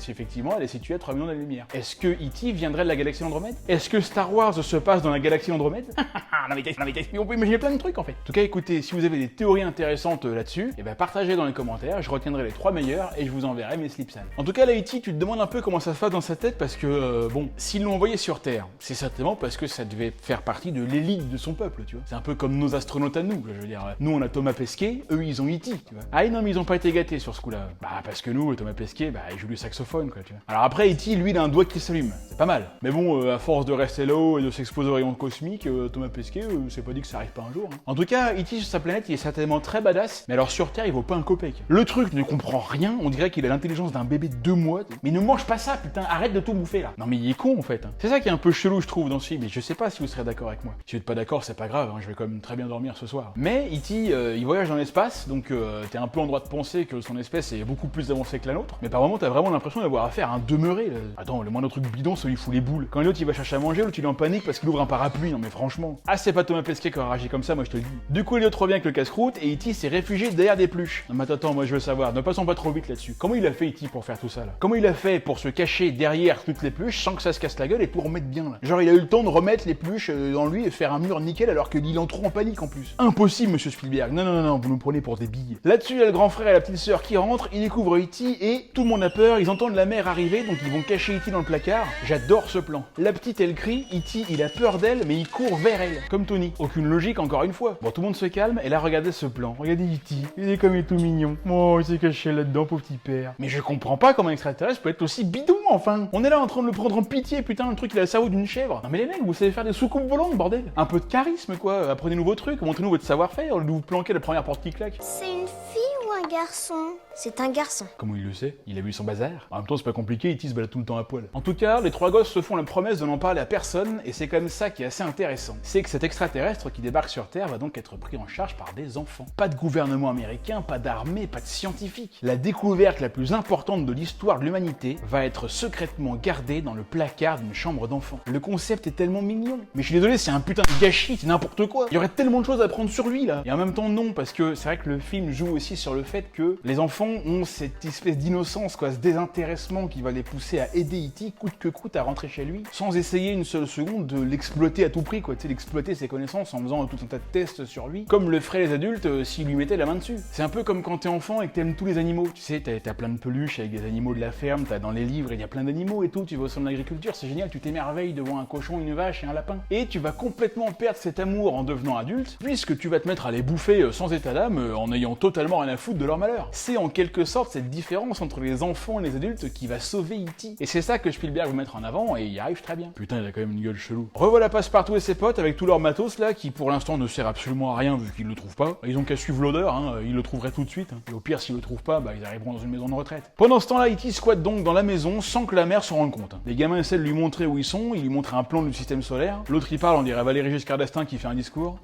effectivement, elle est située à 3 millions d'années-lumière. Est-ce que E.T. viendrait de la galaxie d'Andromède? Est-ce que Star Wars se passe dans la galaxie d'Andromède? Non mais on peut imaginer plein de trucs en fait. En tout cas, écoutez, si vous avez des théories intéressantes là-dessus, et ben partagez dans les commentaires, je retiendrai les 3 meilleurs et je vous enverrai mes slips sales. En tout cas, là, E.T., tu te demandes un peu comment ça se passe dans sa tête parce que, bon, s'ils l'ont envoyé sur Terre, c'est certainement parce que ça devait faire partie de l'élite de son peuple, tu vois. C'est un peu comme nos astronautes à nous, je veux dire. Nous, on a Thomas Pesquet, eux, ils ont E.T., tu vois. Ah non, mais ils ont pas été gâtés sur ce coup-là. Bah, parce que nous, Thomas Pesquet, bah, il joue du saxophone, quoi, tu vois. Alors après, E.T., lui, il a un doigt qui s'allume. C'est pas mal. Mais bon, à force de rester là-haut et de s'exposer aux rayons cosmiques, Thomas Pesquet, c'est pas dit que ça arrive pas un jour. Hein. En tout cas, E.T. sur sa planète, il est certainement très badass, mais alors sur Terre, il vaut pas un copec. Le truc ne comprend rien, on dirait qu'il a l'intelligence d'un bébé de 2 mois. Mais ne mange pas ça, putain, arrête de tout bouffer là. Non mais il est con en fait. Hein. C'est ça qui est un peu chelou, je trouve, dans ce film, mais je sais pas si vous serez d'accord avec moi. Si vous êtes pas d'accord, c'est pas grave, hein, je vais quand même très bien dormir ce soir. Mais E.T., il voyage dans l'espace, donc t'es un peu en droit de penser que son espèce est beaucoup plus avancée que la nôtre, mais par moment t'as vraiment l'impression d'avoir affaire à un demeuré. Là. Attends, le moindre truc bidon, ça lui fout les boules. Quand l'autre il va chercher à manger, l'autre il est en panique parce qu'il ouvre un parapluie, non mais franchement. Ah, c'est pas Thomas Pesquet qui a réagi comme ça, moi je te le dis. Du coup, Elliot revient avec le casse-croûte et E.T. s'est réfugié derrière des pluches. Non mais attends, moi je veux savoir, ne passons pas trop vite là-dessus. Comment il a fait E.T. pour faire tout ça là? Comment il a fait pour se cacher derrière toutes les pluches sans que ça se casse la gueule et pour remettre bien là? Genre il a eu le temps de remettre les pluches dans lui et faire un mur nickel alors qu'il est en trop en panique en plus. Impossible, monsieur Spielberg. Non, vous nous prenez pour des billes. Là-dessus, il y a le grand frère et la petite sœur qui rentrent, ils découvrent E.T. et tout le monde a peur, ils entendent la mère arriver donc ils vont cacher E.T. dans le placard. J'adore ce plan. La petite elle crie, E.T. il a peur d'elle mais il court vers elle, comme Tony. Aucune logique encore une fois. Bon, tout le monde se calme et là regardez ce plan. Regardez E.T. Il est comme il est tout mignon. Oh, il s'est caché là-dedans, pauvre petit père. Mais je comprends pas comment un extraterrestre peut être aussi bidon enfin. On est là en train de le prendre en pitié, putain, le truc il a le cerveau d'une chèvre. Non mais les mecs, vous savez faire des soucoupes volantes, bordel. Un peu de charisme quoi, apprenez-nous vos trucs, montrez-nous votre savoir-faire, au lieu de vous planquer la première porte qui claque.
C'est une fille ou un garçon? C'est un garçon.
Comment il le sait? Il a vu son bazar. En même temps, c'est pas compliqué, E.T. se balade tout le temps à poil. En tout cas, les 3 gosses se font la promesse de n'en parler à personne, et c'est quand même ça qui est assez intéressant. C'est que cet extraterrestre qui débarque sur Terre va donc être pris en charge par des enfants. Pas de gouvernement américain, pas d'armée, pas de scientifiques. La découverte la plus importante de l'histoire de l'humanité va être secrètement gardée dans le placard d'une chambre d'enfant. Le concept est tellement mignon. Mais je suis désolé, c'est un putain de gâchis, c'est n'importe quoi. Il y aurait tellement de choses à apprendre sur lui là. Et en même temps non, parce que c'est vrai que le film joue aussi sur le fait que les enfants ont cette espèce d'innocence, quoi, ce désintéressement qui va les pousser à aider E.T. coûte que coûte à rentrer chez lui, sans essayer une seule seconde de l'exploiter à tout prix, quoi, tu sais, d'exploiter ses connaissances en faisant tout un tas de tests sur lui, comme le feraient les adultes s'ils lui mettaient la main dessus. C'est un peu comme quand t'es enfant et que t'aimes tous les animaux, tu sais, t'as plein de peluches avec des animaux de la ferme, t'as dans les livres, il y a plein d'animaux et tout, tu vas au salon de l'agriculture, c'est génial, tu t'émerveilles devant un cochon, une vache et un lapin. Et tu vas complètement perdre cet amour en devenant adulte, puisque tu vas te mettre à les bouffer sans état d'âme, en ayant totalement rien à foutre de leur malheur. C'est en quelque sorte cette différence entre les enfants et les adultes qui va sauver E.T. Et c'est ça que Spielberg veut mettre en avant, et il y arrive très bien. Putain, il a quand même une gueule chelou. Revoilà Passepartout et ses potes avec tout leur matos là, qui pour l'instant ne sert absolument à rien vu qu'ils le trouvent pas. Ils ont qu'à suivre l'odeur, hein, ils le trouveraient tout de suite. Hein. Et au pire, s'ils le trouvent pas, bah ils arriveront dans une maison de retraite. Pendant ce temps-là, E.T. squatte donc dans la maison sans que la mère s'en rende compte. Hein. Les gamins essaient de lui montrer où ils sont, ils lui montrent un plan du système solaire. L'autre il parle, on dirait Valéry Giscard d'Estaing qui fait un discours.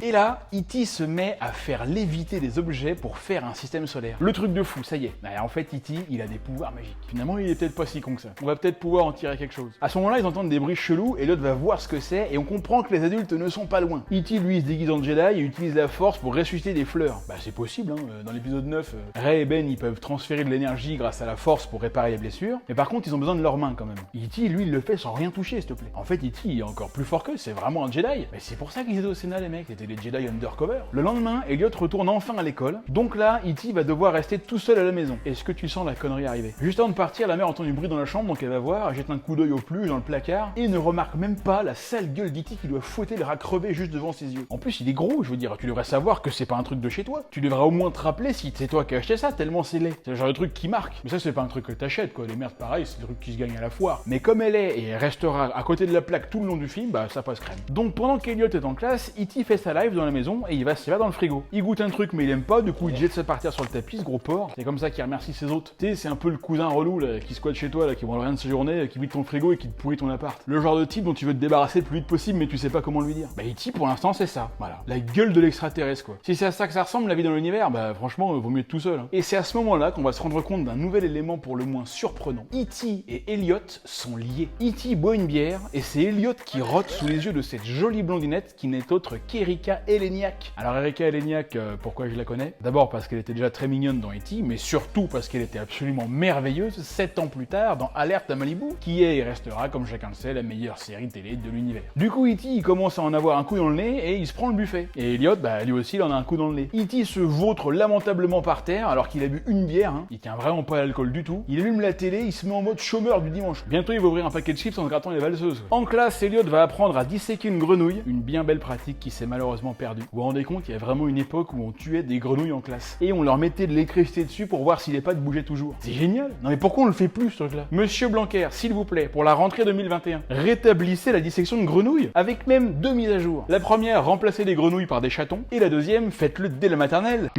Et là, E.T. se met à faire léviter des objets pour faire un système solaire. Le truc de fou, ça y est. En fait, E.T., il a des pouvoirs magiques. Finalement, il est peut-être pas si con que ça. On va peut-être pouvoir en tirer quelque chose. À ce moment-là, ils entendent des bruits chelous et l'autre va voir ce que c'est et on comprend que les adultes ne sont pas loin. E.T., lui, il se déguise en Jedi et utilise la force pour ressusciter des fleurs. Bah, c'est possible, hein. Dans l'épisode 9, Rey et Ben, ils peuvent transférer de l'énergie grâce à la force pour réparer les blessures. Mais par contre, ils ont besoin de leurs mains quand même. E.T., lui, il le fait sans rien toucher, s'il te plaît. En fait, E.T., il est encore plus fort qu'eux, c'est vraiment un Jedi. Mais c'est pour ça qu'ils étaient au Sénat, les mecs. C'était des Jedi undercover. Le lendemain, Elliot retourne enfin à l'école. Donc là, E.T. va devoir rester tout seul à la maison. Est-ce que tu sens la connerie arriver? Juste avant de partir, la mère entend du bruit dans la chambre, donc elle va voir, elle jette un coup d'œil au plus dans le placard et ne remarque même pas la sale gueule d'E.T. qui doit fouetter le rat crevé juste devant ses yeux. En plus, il est gros, je veux dire, tu devrais savoir que c'est pas un truc de chez toi. Tu devrais au moins te rappeler si c'est toi qui as acheté ça, tellement c'est laid. C'est le genre de truc qui marque. Mais ça, c'est pas un truc que t'achètes, quoi. Les merdes, pareil, c'est des trucs qui se gagnent à la foire. Mais comme elle est et elle restera à côté de la plaque tout le long du film, bah ça passe crème. Donc pendant qu'Elliot est en classe, E.T. fait sa live dans la maison et il va dans le frigo. Il goûte un truc mais il aime pas, du coup il jette ça par terre sur le tapis, ce gros porc. C'est comme ça qu'il remercie ses hôtes. Tu sais, c'est un peu le cousin relou là, qui squatte chez toi, là, qui voit rien de sa journée, qui vide ton frigo et qui te pourrit ton appart. Le genre de type dont tu veux te débarrasser le plus vite possible mais tu sais pas comment lui dire. Bah E.T. pour l'instant c'est ça, voilà. La gueule de l'extraterrestre quoi. Si c'est à ça que ça ressemble la vie dans l'univers, bah franchement vaut mieux être tout seul. Hein. Et c'est à ce moment-là qu'on va se rendre compte d'un nouvel élément pour le moins surprenant. E.T. et Elliot sont liés. E.T. boit une bière et c'est Elliot qui rote sous les yeux de cette jolie blondinette qui n'est autre qu'Erika Erika Eleniak. Alors Erika Eleniak, pourquoi je la connais? D'abord parce qu'elle était déjà très mignonne dans E.T., mais surtout parce qu'elle était absolument merveilleuse 7 ans plus tard dans Alerte à Malibu, qui est et restera, comme chacun le sait, la meilleure série télé de l'univers. Du coup, E.T. il commence à en avoir un coup dans le nez et il se prend le buffet. Et Elliot, lui aussi, il en a un coup dans le nez. E.T. se vautre lamentablement par terre alors qu'il a bu une bière, hein. Il tient vraiment pas à l'alcool du tout. Il allume la télé, il se met en mode chômeur du dimanche. Bientôt, il va ouvrir un paquet de chips en se grattant les valseuses. En classe, Elliot va apprendre à disséquer une grenouille, une bien belle pratique qui s'est malheureusement perdue. Vous vous rendez compte, il y a vraiment une époque où on tuait des grenouilles en classe. Et on leur mettait de l'électricité dessus pour voir si les pattes bougeaient toujours. C'est génial. Non mais pourquoi on le fait plus ce truc-là? Monsieur Blanquer, s'il vous plaît, pour la rentrée 2021, rétablissez la dissection de grenouilles, avec même 2 mises à jour. La première, remplacez les grenouilles par des chatons, et la deuxième, faites-le dès la maternelle.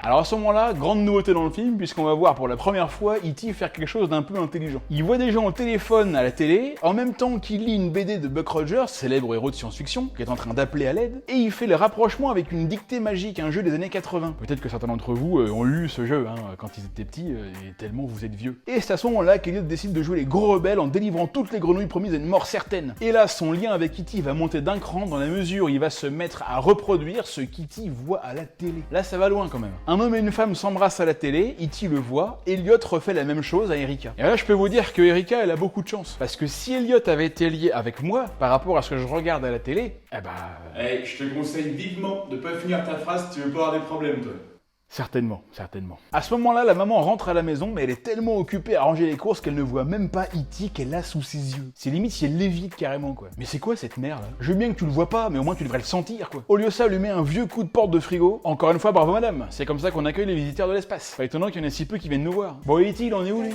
Alors à ce moment-là, grande nouveauté dans le film, puisqu'on va voir pour la première fois E.T. faire quelque chose d'un peu intelligent. Il voit des gens au téléphone à la télé, en même temps qu'il lit une BD de Buck Rogers, célèbre héros de science-fiction, qui est en train d'appeler à l'aide, et il fait le rapprochement avec une dictée magique, un jeu des années 80. Peut-être que certains d'entre vous ont lu ce jeu, quand ils étaient petits, et tellement vous êtes vieux. Et c'est à ce moment-là qu'Elliot décide de jouer les gros rebelles en délivrant toutes les grenouilles promises à une mort certaine. Et là, son lien avec E.T. va monter d'un cran dans la mesure où il va se mettre à reproduire ce qu'E.T. voit à la télé. Là, ça va loin quand même. Un homme et une femme s'embrassent à la télé, E.T. le voit, Elliot refait la même chose à Erika. Et là, je peux vous dire que Erika, elle a beaucoup de chance. Parce que si Elliot avait été lié avec moi, par rapport à ce que je regarde à la télé,
Hey, je te conseille vivement de pas finir ta phrase si tu veux pas avoir des problèmes, toi.
Certainement, certainement. À ce moment-là, la maman rentre à la maison, mais elle est tellement occupée à ranger les courses qu'elle ne voit même pas E.T. qu'elle a sous ses yeux. C'est limite si elle l'évite carrément, quoi. Mais c'est quoi cette merde là? Je veux bien que tu le vois pas, mais au moins tu devrais le sentir, quoi. Au lieu de ça, elle lui met un vieux coup de porte de frigo. Encore une fois, bravo madame. C'est comme ça qu'on accueille les visiteurs de l'espace. Pas étonnant qu'il y en ait si peu qui viennent nous voir. Bon, E.T. il en est où lui?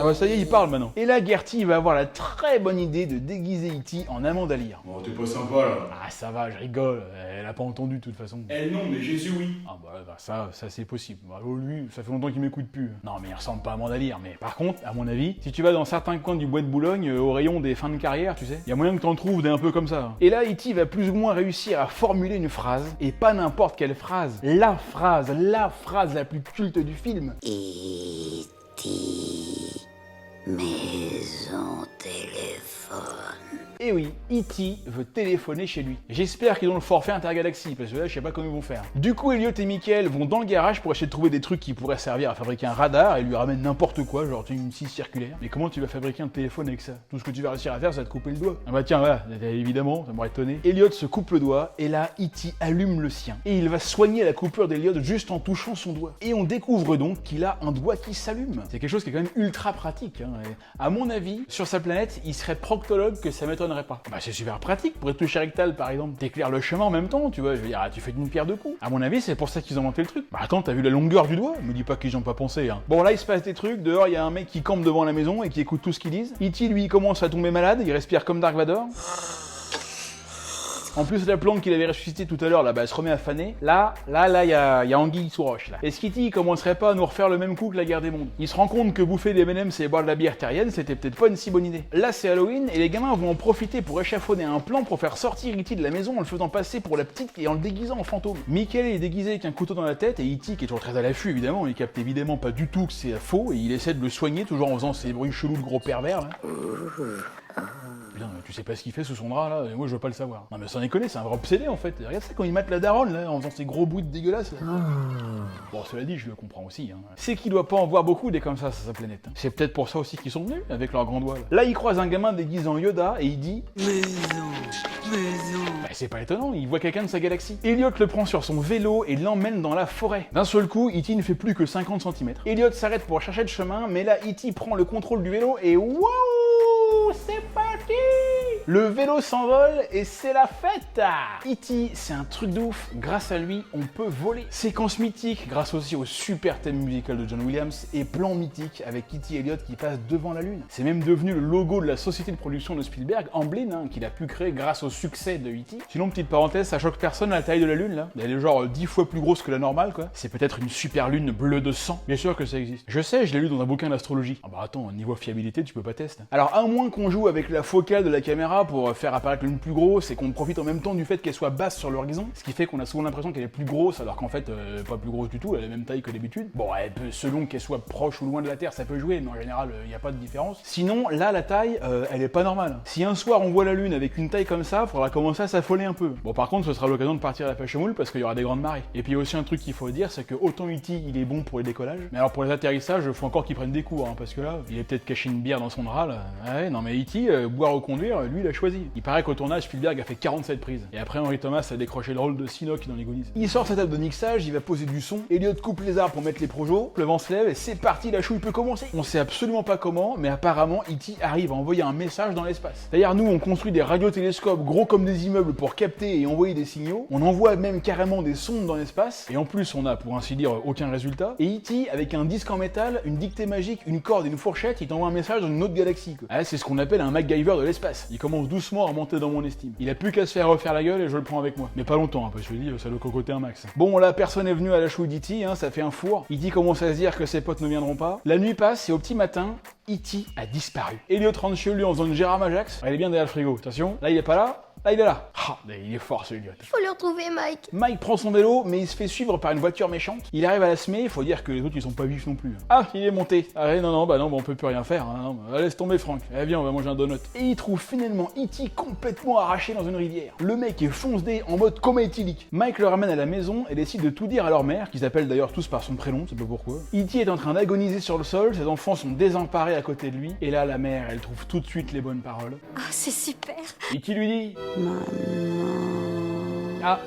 Ah bah ça y est, il parle maintenant. Et là, Gertie va avoir la très bonne idée de déguiser E.T. en Amanda Lear.
Bon, t'es pas sympa là.
Ah ça va, je rigole. Elle a pas entendu de toute façon.
Elle non, mais Jésus oui.
Ah ça c'est possible. Lui, ça fait longtemps qu'il m'écoute plus. Non mais il ressemble pas à Amanda Lear. Mais par contre, à mon avis, si tu vas dans certains coins du bois de Boulogne, au rayon des fins de carrière, tu sais, il y a moyen que t'en trouves des un peu comme ça. Et là, E.T. va plus ou moins réussir à formuler une phrase, et pas n'importe quelle phrase. La phrase la plus culte du film.
E.T. Maison téléphone.
Et oui, E.T. veut téléphoner chez lui. J'espère qu'ils ont le forfait intergalaxie, parce que là, je sais pas comment ils vont faire. Du coup, Elliot et Michael vont dans le garage pour essayer de trouver des trucs qui pourraient servir à fabriquer un radar, et lui ramènent n'importe quoi, genre une scie circulaire. Mais comment tu vas fabriquer un téléphone avec ça? Tout ce que tu vas réussir à faire, c'est te couper le doigt. Ah bah tiens, voilà, évidemment, ça m'aurait étonné. Elliot se coupe le doigt, et là, E.T. allume le sien. Et il va soigner la coupure d'Elliot juste en touchant son doigt. Et on découvre donc qu'il a un doigt qui s'allume. C'est quelque chose qui est quand même ultra pratique. Et à mon avis, sur sa planète, il serait proctologue que ça m'étonnerait pas. Bah c'est super pratique pour être touché rectal par exemple. T'éclaires le chemin en même temps, tu vois, je veux dire, tu fais d'une pierre deux coups. À mon avis, c'est pour ça qu'ils ont inventé le truc. Bah attends, t'as vu la longueur du doigt? Me dis pas qu'ils y ont pas pensé, hein. Bon là, il se passe des trucs, dehors, il y a un mec qui campe devant la maison et qui écoute tout ce qu'ils disent. E.T. lui, il commence à tomber malade, il respire comme Dark Vador. En plus, la plante qu'il avait ressuscitée tout à l'heure, là, elle se remet à faner. Là, il y a anguille sous roche, là. Est-ce qu'E.T. commencerait pas à nous refaire le même coup que la guerre des mondes? Il se rend compte que bouffer des M&M's et boire de la bière terrienne, c'était peut-être pas une si bonne idée. Là, c'est Halloween, et les gamins vont en profiter pour échafauder un plan pour faire sortir E.T. de la maison en le faisant passer pour la petite et en le déguisant en fantôme. Michael est déguisé avec un couteau dans la tête, et E.T. qui est toujours très à l'affût, évidemment, il capte évidemment pas du tout que c'est faux, et il essaie de le soigner, toujours en faisant ces bruits chelous de gros pervers, là. Putain, tu sais pas ce qu'il fait sous son drap là, et moi je veux pas le savoir. Non mais sans déconner, c'est un vrai obsédé en fait. Regarde ça quand il mate la daronne là, en faisant ces gros bruits dégueulasses là. Bon, cela dit, je le comprends aussi. C'est qu'il doit pas en voir beaucoup des comme ça sur sa planète. C'est peut-être pour ça aussi qu'ils sont venus, avec leurs grands doigts là. Là, il croise un gamin déguisé en Yoda et il dit maison. Bah c'est pas étonnant, il voit quelqu'un de sa galaxie. Elliot le prend sur son vélo et l'emmène dans la forêt. D'un seul coup, E.T. ne fait plus que 50 cm. Elliot s'arrête pour chercher le chemin, mais là, E.T. prend le contrôle du vélo et waouh, c'est parti! Le vélo s'envole et c'est la fête! E.T. c'est un truc de ouf, grâce à lui on peut voler. Séquence mythique grâce aussi au super thème musical de John Williams et plan mythique avec E.T. et Elliot qui passent devant la lune. C'est même devenu le logo de la société de production de Spielberg, Amblin, qu'il a pu créer grâce au succès de E.T. Sinon, petite parenthèse, ça choque personne la taille de la lune là. Elle est genre 10 fois plus grosse que la normale quoi. C'est peut-être une super lune bleue de sang. Bien sûr que ça existe. Je sais, je l'ai lu dans un bouquin d'astrologie. Ah bah attends, niveau fiabilité tu peux pas tester. Alors à moins qu'on joue avec la focale de la caméra caméra pour faire apparaître l'une plus grosse et qu'on profite en même temps du fait qu'elle soit basse sur l'horizon, ce qui fait qu'on a souvent l'impression qu'elle est plus grosse alors qu'en fait pas plus grosse du tout, elle a la même taille que d'habitude. Bon, elle peut, selon qu'elle soit proche ou loin de la Terre, ça peut jouer, mais en général il n'y a pas de différence. Sinon là la taille elle est pas normale. Si un soir on voit la Lune avec une taille comme ça, faudra commencer à s'affoler un peu. Bon, par contre ce sera l'occasion de partir à la pêche aux moules parce qu'il y aura des grandes marées. Et puis il y a aussi un truc qu'il faut dire, c'est que autant E.T. il est bon pour les décollages, mais alors pour les atterrissages, faut encore qu'il prenne des cours, hein, parce que là, il est peut-être caché une bière dans son drap là. Ouais, non mais E.T. Boire ou conduire, lui il a choisi. Il paraît qu'au tournage, Spielberg a fait 47 prises. Et après Henry Thomas a décroché le rôle de Sinoc dans les Goonies. Il sort sa table de mixage, il va poser du son, Elliot coupe les arbres pour mettre les projos, le vent se lève et c'est parti, la chouille peut commencer. On sait absolument pas comment, mais apparemment E.T. arrive à envoyer un message dans l'espace. D'ailleurs nous on construit des radiotélescopes gros comme des immeubles pour capter et envoyer des signaux. On envoie même carrément des sondes dans l'espace, et en plus on a pour ainsi dire aucun résultat. Et E.T. avec un disque en métal, une dictée magique, une corde et une fourchette, il t'envoie un message dans une autre galaxie quoi. Ah, c'est ce qu'on appelle un MacGyver de l'espace. Il commence doucement à monter dans mon estime. Il a plus qu'à se faire refaire la gueule et je le prends avec moi. Mais pas longtemps, hein, parce que je dis ça doit cocoter un max. Bon là personne est venu à la chouille d'E.T., hein, ça fait un four. E.T. commence à se dire que ses potes ne viendront pas. La nuit passe et au petit matin, E.T. a disparu. Elliot rentre chez lui en faisant une Gérard Majax. Il est bien derrière le frigo. Attention, là il est pas là. Là, il est là. Ah, il est fort ce Elliot.
Faut le retrouver, Mike.
Mike prend son vélo, mais il se fait suivre par une voiture méchante. Il arrive à la semer, il faut dire que les autres ils sont pas vifs non plus. Ah, il est monté. Ah non, bah on peut plus rien faire. Hein, non, bah, laisse tomber Franck. Eh viens, on va manger un donut. Et il trouve finalement E.T. complètement arraché dans une rivière. Le mec est fonce-dé en mode coma éthylique. Mike le ramène à la maison et décide de tout dire à leur mère, qu'ils appellent d'ailleurs tous par son prénom, c'est pas pourquoi. E.T. est en train d'agoniser sur le sol, ses enfants sont désemparés à côté de lui. Et là, la mère, elle trouve tout de suite les bonnes paroles.
Oh, c'est super.
E.T. lui dit... Ah,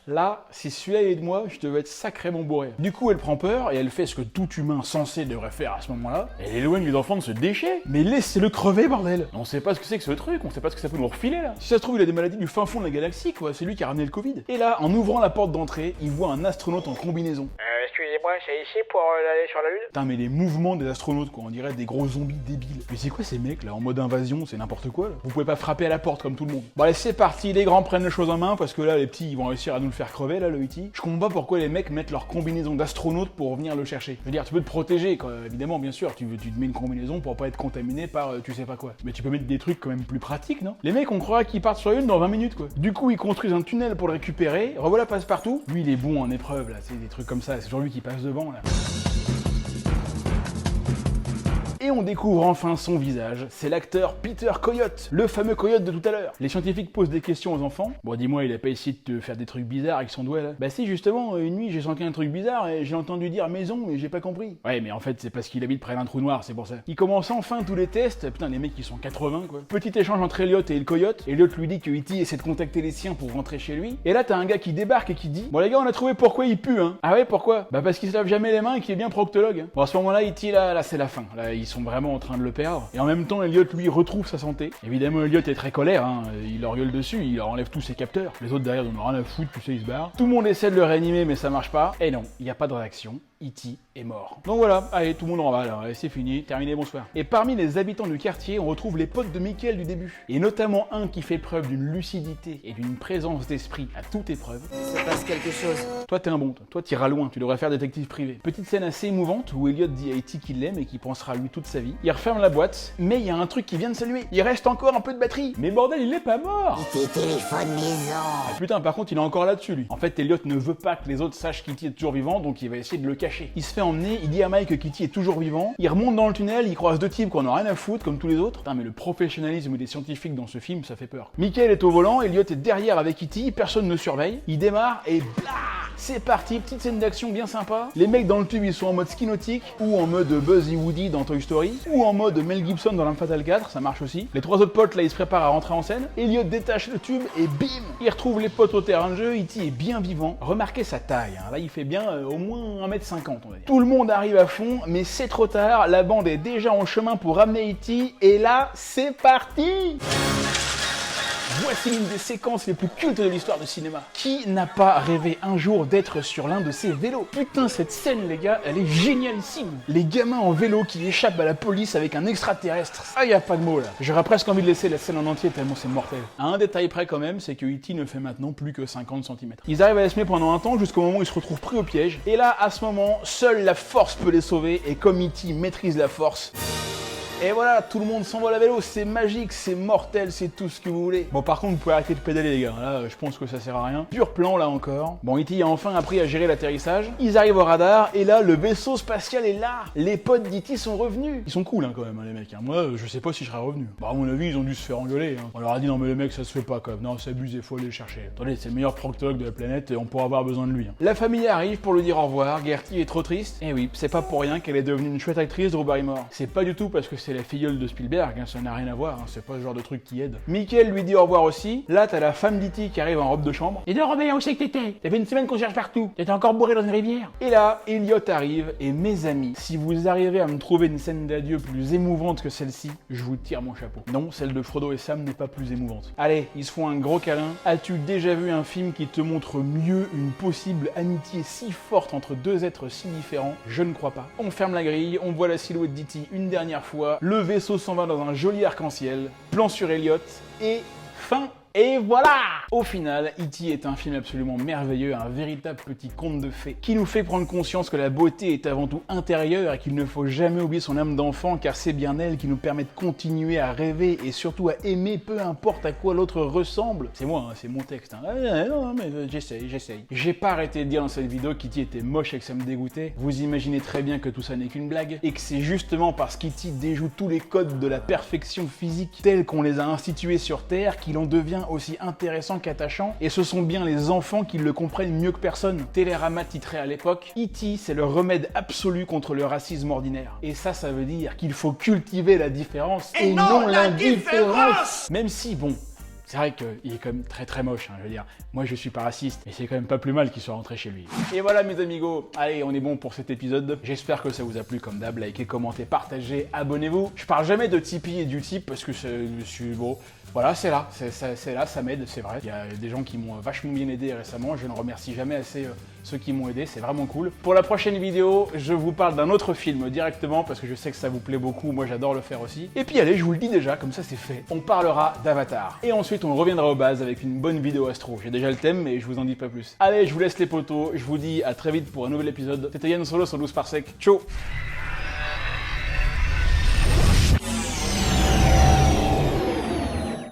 là, si celui-là est de moi, je devais être sacrément bourré. Du coup, elle prend peur et elle fait ce que tout humain sensé devrait faire à ce moment-là. Elle éloigne les enfants de ce déchet. Mais laissez-le crever, bordel. On sait pas ce que c'est que ce truc, on sait pas ce que ça peut nous refiler là. Si ça se trouve, il a des maladies du fin fond de la galaxie, quoi. C'est lui qui a ramené le Covid. Et là, en ouvrant la porte d'entrée, il voit un astronaute en combinaison.
Excusez-moi, c'est ici pour aller sur la Lune?
Putain, mais les mouvements des astronautes, quoi, on dirait des gros zombies débiles. Mais c'est quoi ces mecs là, en mode invasion, c'est n'importe quoi là. Vous pouvez pas frapper à la porte comme tout le monde. Bon allez, c'est parti, les grands prennent les choses en main, parce que là, les petits, ils vont réussir à nous le faire crever, là, le E.T. Je comprends pas pourquoi les mecs mettent leur combinaison d'astronaute pour venir le chercher. Je veux dire, tu peux te protéger, quoi, évidemment, bien sûr, tu te mets une combinaison pour pas être contaminé par tu sais pas quoi. Mais tu peux mettre des trucs quand même plus pratiques, non? Les mecs, on croirait qu'ils partent sur la Lune dans 20 minutes, quoi. Du coup, ils construisent un tunnel pour le récupérer, revoilà Passepartout. Lui, il est bon en épreuve, là, c'est des trucs comme ça, c'est toujours lui qui passe devant, là. Et on découvre enfin son visage, c'est l'acteur Peter Coyote, le fameux coyote de tout à l'heure. Les scientifiques posent des questions aux enfants. Bon, dis-moi, il a pas essayé de te faire des trucs bizarres avec son doigt là? Bah si, justement, une nuit j'ai senti un truc bizarre et j'ai entendu dire maison mais j'ai pas compris. Ouais, mais en fait c'est parce qu'il habite près d'un trou noir, c'est pour ça. Il commence enfin tous les tests, putain les mecs ils sont 80 quoi. Petit échange entre Elliot et le coyote, Elliot lui dit que E.T. essaie de contacter les siens pour rentrer chez lui. Et là t'as un gars qui débarque et qui dit: bon les gars, on a trouvé pourquoi il pue hein. Ah ouais, pourquoi? Bah parce qu'il se lave jamais les mains et qu'il est bien proctologue. Bon à ce moment-là, E.T. là c'est la fin. Là ils sont vraiment en train de le perdre. Et en même temps, Elliot, lui, retrouve sa santé. Évidemment, Elliot est très colère, hein. Il leur gueule dessus, il leur enlève tous ses capteurs. Les autres derrière, ils en ont rien à foutre, tu sais, ils se barrent. Tout le monde essaie de le réanimer, mais ça marche pas. Et non, il n'y a pas de réaction. E.T. est mort. Donc voilà, allez, tout le monde en va, alors, allez, c'est fini, terminé, bonsoir. Et parmi les habitants du quartier, on retrouve les potes de Michael du début. Et notamment un qui fait preuve d'une lucidité et d'une présence d'esprit à toute épreuve.
Il se passe quelque chose.
Toi, t'es un bon, toi, t'iras loin, tu devrais faire détective privé. Petite scène assez émouvante où Elliot dit à E.T. qu'il l'aime et qu'il pensera à lui toute sa vie. Il referme la boîte, mais il y a un truc qui vient de s'allumer. Il reste encore un peu de batterie. Mais bordel, il est pas mort.
Tes téléphones maison.
Ah putain, par contre, il est encore là-dessus, lui. En fait, Elliot ne veut pas que les autres sachent qu'E.T. est toujours vivant, donc il va essayer de le cacher. Il se fait emmener, il dit à Mike que Kitty est toujours vivant, il remonte dans le tunnel, il croise deux types qu'on a rien à foutre, comme tous les autres. Putain, mais le professionnalisme des scientifiques dans ce film, ça fait peur. Michael est au volant, Elliot est derrière avec E.T., personne ne surveille, il démarre et blah, c'est parti, petite scène d'action bien sympa. Les mecs dans le tube, ils sont en mode ski nautique, ou en mode Buzz et Woody dans Toy Story, ou en mode Mel Gibson dans L'Arme Fatale 4, ça marche aussi. Les trois autres potes, là, ils se préparent à rentrer en scène, Elliot détache le tube et bim, il retrouve les potes au terrain de jeu, E.T. est bien vivant. Remarquez sa taille, hein. Là, il fait bien au moins 1m50, on va dire. Tout le monde arrive à fond, mais c'est trop tard, la bande est déjà en chemin pour ramener E.T. et là, c'est parti! Voici l'une des séquences les plus cultes de l'histoire du cinéma. Qui n'a pas rêvé un jour d'être sur l'un de ces vélos? Putain, cette scène, les gars, elle est génialissime. Les gamins en vélo qui échappent à la police avec un extraterrestre. Ah, y a pas de mots là. J'aurais presque envie de laisser la scène en entier tellement c'est mortel. À un détail près quand même, c'est que E.T. ne fait maintenant plus que 50 cm. Ils arrivent à les semer pendant un temps jusqu'au moment où ils se retrouvent pris au piège. Et là, à ce moment, seule la force peut les sauver. Et comme E.T. maîtrise la force... Et voilà, tout le monde s'envole à vélo, c'est magique, c'est mortel, c'est tout ce que vous voulez. Bon, par contre, vous pouvez arrêter de pédaler, les gars. Là, je pense que ça sert à rien. Dur plan, là encore. Bon, E.T. a enfin appris à gérer l'atterrissage. Ils arrivent au radar, et là, le vaisseau spatial est là. Les potes d'E.T. sont revenus. Ils sont cool, hein, quand même, hein, les mecs. Hein. Moi, je sais pas si je serais revenu. Bah, à mon avis, ils ont dû se faire engueuler. Hein. On leur a dit, non, mais les mecs, ça se fait pas, quand même. Non, c'est abusé, faut aller le chercher. Attendez, c'est le meilleur proctologue de la planète, et on pourra avoir besoin de lui. Hein. La famille arrive pour lui dire au revoir. Gertie est trop triste. Et oui, c'est pas pour rien qu'elle est devenue une chouette actrice, Drew Barrymore. C'est pas du tout parce que c'est la filleule de Spielberg, hein, ça n'a rien à voir, hein, c'est pas ce genre de truc qui aide. Michael lui dit au revoir aussi. Là, t'as la femme d'E.T. qui arrive en robe de chambre. Et donc, Robin, où c'est que t'étais? T'as fait une semaine qu'on cherche partout. T'étais encore bourré dans une rivière. Et là, Elliot arrive. Et mes amis, si vous arrivez à me trouver une scène d'adieu plus émouvante que celle-ci, je vous tire mon chapeau. Non, celle de Frodo et Sam n'est pas plus émouvante. Allez, ils se font un gros câlin. As-tu déjà vu un film qui te montre mieux une possible amitié si forte entre deux êtres si différents? Je ne crois pas. On ferme la grille, on voit la silhouette d'E.T. une dernière fois. Le vaisseau s'en va dans un joli arc-en-ciel. Plan sur Elliot et fin. Et voilà! Au final, E.T. est un film absolument merveilleux, un véritable petit conte de fées, qui nous fait prendre conscience que la beauté est avant tout intérieure et qu'il ne faut jamais oublier son âme d'enfant, car c'est bien elle qui nous permet de continuer à rêver et surtout à aimer peu importe à quoi l'autre ressemble. C'est moi, hein, c'est mon texte. Hein. Non, mais j'essaye. J'ai pas arrêté de dire dans cette vidéo qu'E.T. était moche et que ça me dégoûtait. Vous imaginez très bien que tout ça n'est qu'une blague, et que c'est justement parce qu'E.T. déjoue tous les codes de la perfection physique tels qu'on les a institués sur Terre qu'il en devient aussi intéressant qu'attachant, et ce sont bien les enfants qui le comprennent mieux que personne. Télérama titrait à l'époque, E.T. c'est le remède absolu contre le racisme ordinaire. Et ça veut dire qu'il faut cultiver la différence et non l'indifférence. Même si, bon, c'est vrai qu'il est quand même très moche, hein, je veux dire. Moi je suis pas raciste, et c'est quand même pas plus mal qu'il soit rentré chez lui. Et voilà mes amigos, allez on est bon pour cet épisode. J'espère que ça vous a plu comme d'hab, likez, commentez, partagez, abonnez-vous. Je parle jamais de Tipeee et d'Utip parce que bon, voilà, c'est là, ça m'aide, c'est vrai. Il y a des gens qui m'ont vachement bien aidé récemment, je ne remercie jamais assez ceux qui m'ont aidé, c'est vraiment cool. Pour la prochaine vidéo, je vous parle d'un autre film directement parce que je sais que ça vous plaît beaucoup, moi j'adore le faire aussi. Et puis allez, je vous le dis déjà, comme ça c'est fait. On parlera d'Avatar. Et ensuite on reviendra aux bases avec une bonne vidéo astro. J'ai déjà le thème, mais je vous en dis pas plus. Allez, je vous laisse les potos, je vous dis à très vite pour un nouvel épisode. C'était Yann Solo sur 12 Parsec. Ciao!